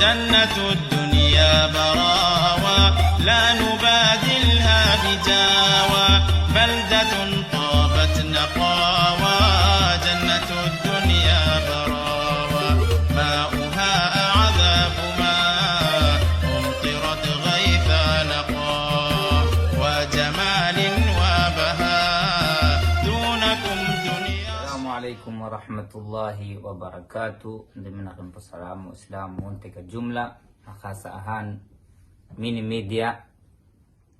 جنة الدنيا براوى لا نبادلها بجاوى بلدة طابت نقاوى جنة الدنيا براوى ماؤها عذاب ماء أمطرت غيث نقا وجمال وبهاء دونكم دنيا. السلام عليكم ورحمة الله وبركاته. Ndiminakan po salamu Islamu katika jumla na hasa ahan mini media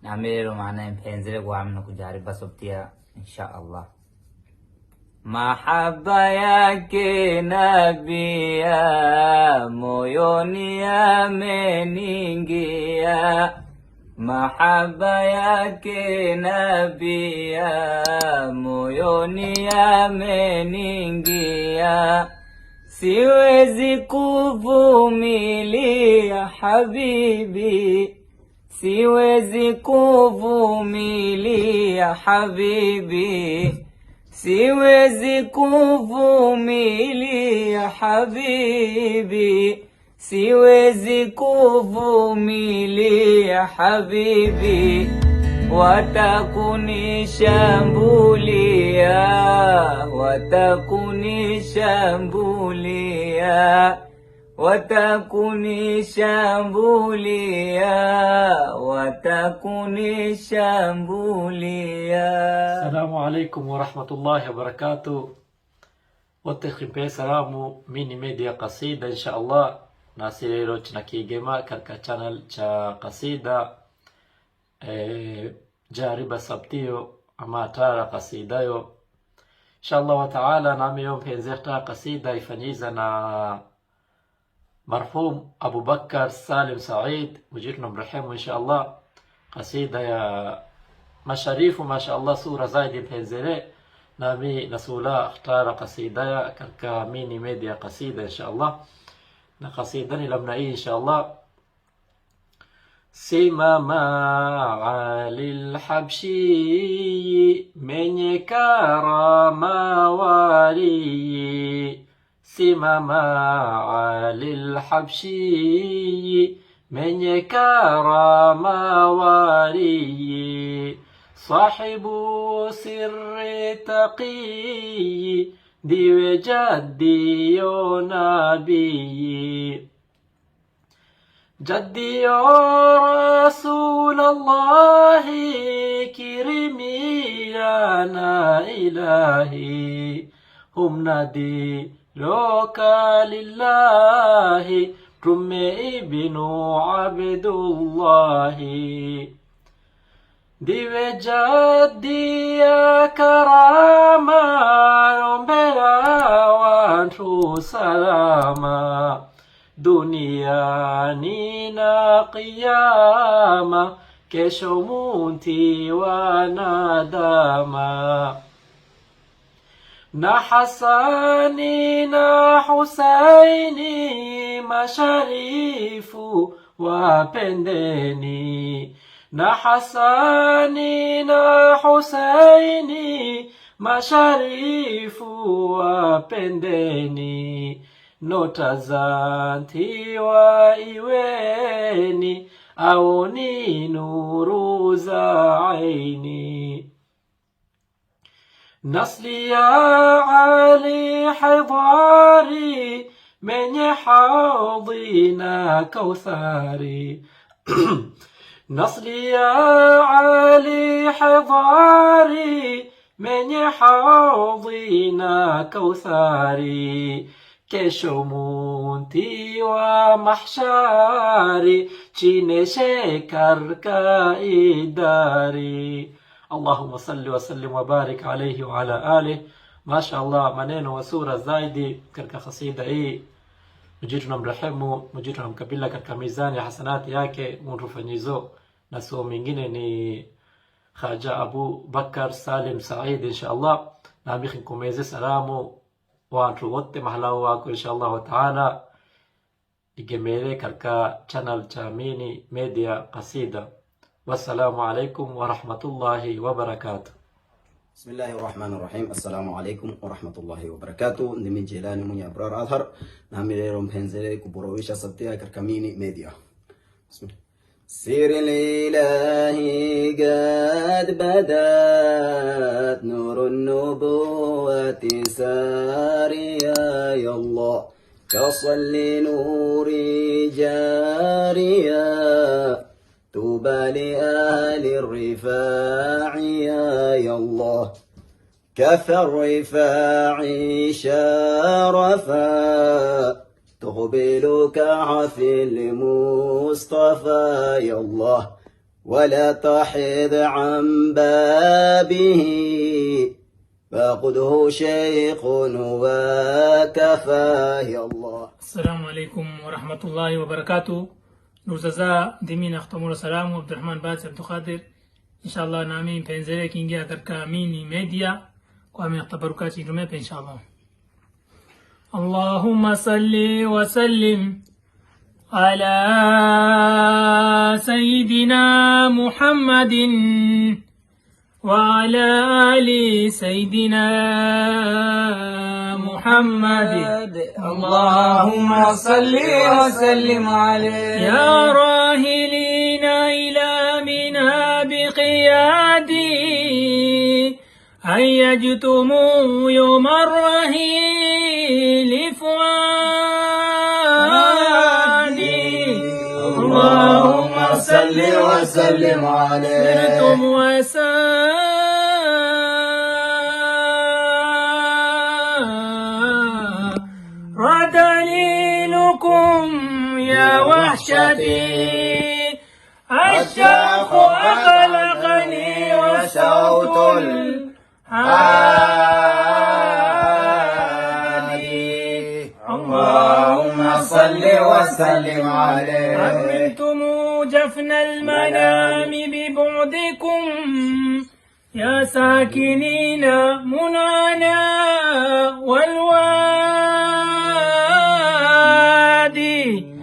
na amero maana mpenzele kwa amna kujariba sobtia insha Allah. Mahaba yake nabia moyoni ameniingia, mahaba yake nabia moyoni ameniingia, siwezi kuvumilia habibi, siwezi kuvumilia habibi, siwezi kuvumilia habibi, siwezi kuvumilia habibi, watakunishambulia, watakunishambulia, watakunishambulia, watakunishambulia. Assalamu alaikum wa rahmatullahi wa barakatuh. Wote khimpe salamu mini media qasida insha Allah. Nasirero tunakigema katika channel cha qasida jariba sabtiyo ama tara qasida yo insha Allah wa ta'ala. Nami yom penzerta qasida ifanyiza na marhum Abu Bakar Salim Said mujirna mrehemu insha Allah. Qasida ya masharifu masha Allah sura zaidi penzere nami nasula akhtara qasida ya katika mini media qasida insha Allah. Na qasida ni lamna hii insha Allah. Simama alil habshi menye karama wali, simama alil habshi menye karama wali, sahibu sirri taqi diwe jaddi yo nabi, جدي يا رسول الله كرمي يا إلهي، هم نادي لوك لله رمي ابن عبد الله، ديوي جدي يا كراما يومبلا وانتو سلاما، duniani na qiyama kesho munti wanadama, na Hasani na Husaini masharifu wapendeni, na Hasani na Husaini masharifu wapendeni, notazantiwa iweni au ni nuru za aini, nasli ya Ali Hidari menye haudhi na kauthari, nasli ya Ali Hidari menye haudhi na kauthari, kesho munti wa mahshari chineshe karka idari. Allahumma salli wa sallim wa barik alayhi wa ala alihi. Masha Allah, maneno wa sura zaidi katika kasida hii. Mjitu na mrehemu, mjitu na mkabila katika mizani ya hasanati yake munrufanyizo. Na suo mingine ni Khaja Abu Bakar Salim Said insha Allah. Na amikinkumeze salamu watu wote mahala wako insha Allah taala, igemele katika channel cha mini media qasida. Wassalamu alaikum wa rahmatullahi wa barakatuh. بسم الله الرحمن الرحيم. السلام عليكم ورحمة الله وبركاته. نمي جيلاني من أبرار أظهر نعمل لهم بنزلي كبرويشة سبتها كركميني ميديا. بسم الله. سير الإله قد بدات نور النبوة ساريا يا الله كصل نوري جاريا طوبى لأهل الرفاع يا الله كفى الرفاع شرفا تقبل كعفي المصطفى يا الله ولا تحض عن بابه فقده شيخ وكفى يا الله. السلام عليكم ورحمة الله وبركاته. نوزازا دمين اختمور السلام عبد الرحمن باز عبد القادر إن شاء الله نامين بينزلي كينجا كركا ميني ميديا وامين اختبركاتي جميع إن شاء الله. اللهم صل وسلم على سيدنا محمد وعلى آل سيدنا محمد. اللهم صل وسلم عليه يا راهلين إلى منى بقيادي هيجتم يوم الرهيل فؤادي. اللهم صل وسلم عليه سرتم وسار دليلكم يا وحشتي الشيخ أخلقني وصوت الحادي. اللهم صل وسلم عليه عملتم جفن المنام ببعدكم يا ساكنين منانا والوادي.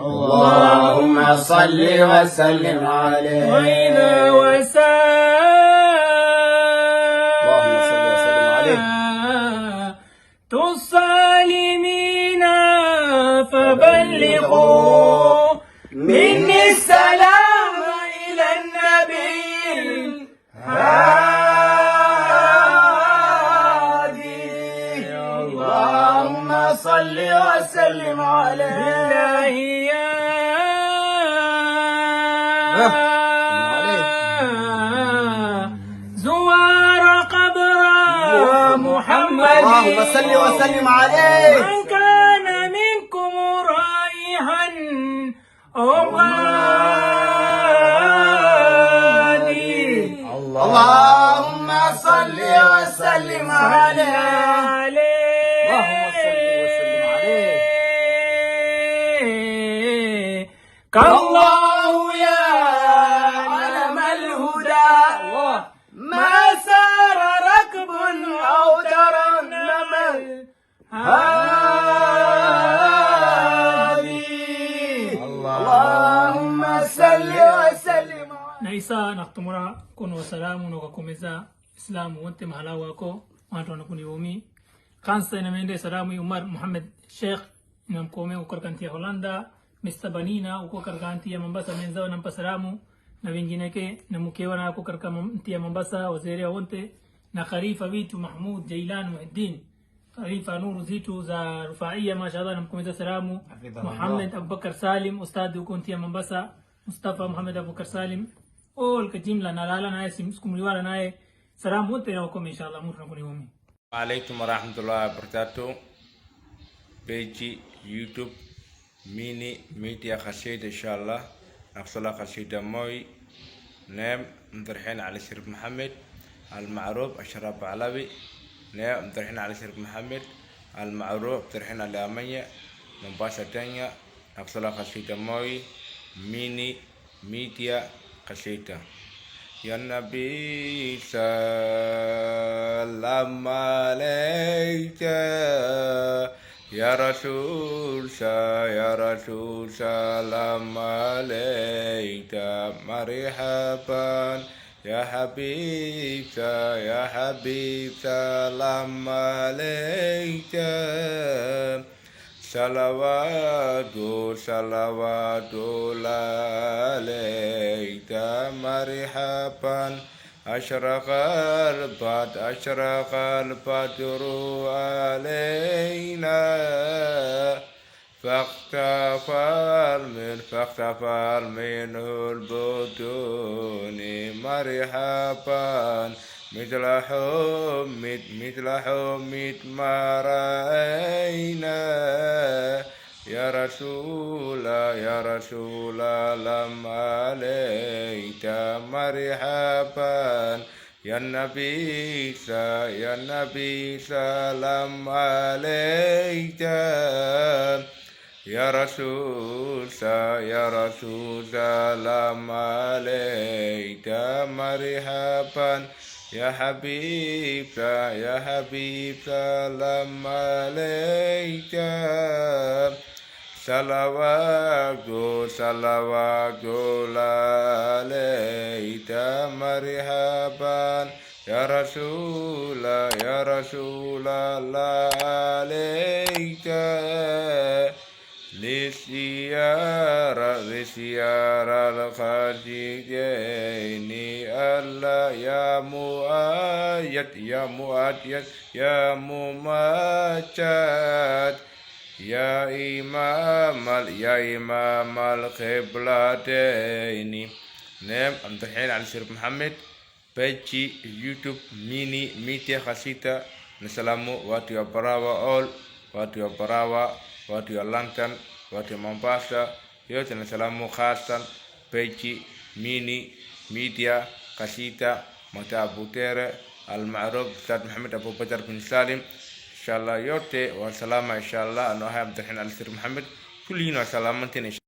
اللهم صل وسلم عليه وإذا اللهم صل وسلم عليه. الصالمين فبلغوا مني السلام إلى النبي الهادي. اللهم صل وسلم عليه بالله يا زوار قبر محمد اللهم صل وسلم عليه. من كان منكم رايحا أو غادي. اللهم صل وسلم عليه. اللهم صل وسلم عليه. كالله يا علم الهدى ما سار ركب أو ترنم الهادي. اللهم صل وسلم نيسا نختمرا كن وسلام وكمزا إسلام وانت مهلا وكو وانتو نكون يومي خانسة نميندي سلامي عمر محمد شيخ نم كومي وكركانتي هولندا مستبانينا وكركانتي منبسا منزا ونمبا سلامو نبنجينيكي نمكيوانا وكركانتي منبسا وزيريا وانت نخريفة بيتو محمود جيلان محدين خليفة نور زيتو زا رفاعية ما شاء الله نمكم سلامو محمد أبو بكر سالم أستاذ وكنتي منبسا مصطفى محمد أبو بكر سالم أول كجملة نالالا ناي سمسكم ريوالا ناي سلام وانت نوكم إن شاء الله مرنا كوني يومي. عليكم ورحمة الله وبركاته. بيجي يوتيوب ميني ميديا خشيد إن شاء الله نفصل خشيد موي نام مدرحين على شريف محمد المعروف أشرف علوي نام مدرحين على شريف محمد المعروف مدرحين على أمية مباشرة تانية نفصل خشيد موي ميني ميديا خشيدة. يا نبي سلام عليك يا رسول سلام عليك مرحبا يا حبيب يا حبيب سلام عليك صلوات صلوات عليك مرحبا أشرق البدر علينا فاختفى منه البطون مرحبا مثل حمد ما رأينا يا رسول لم عليك مرحبا يا نبي سلام عليك يا رسول سلام عليك مرحبا يا حبيب سلام عليك صلوات عليك مرحبا يا رسول الله عليك لسيارة الخارجين الله يا مؤيد يا ممجد يا إمام القبلتين. نعم الحين على الشيخ محمد بيجي يوتيوب ميني ميتيا خسيتا نسلامو watu ya Barawa all watu ya Barawa watu ya Langtan watu ya Mombasa yote nasalamu khasan بيجي ميني ميديا خسيتا متى أبو تيرة المعروف أستاذ محمد أبو بكر بن سالم إن شاء الله يوتي والسلامة إن شاء الله أنا هاي الحين على الشيخ محمد كلنا سلامتين.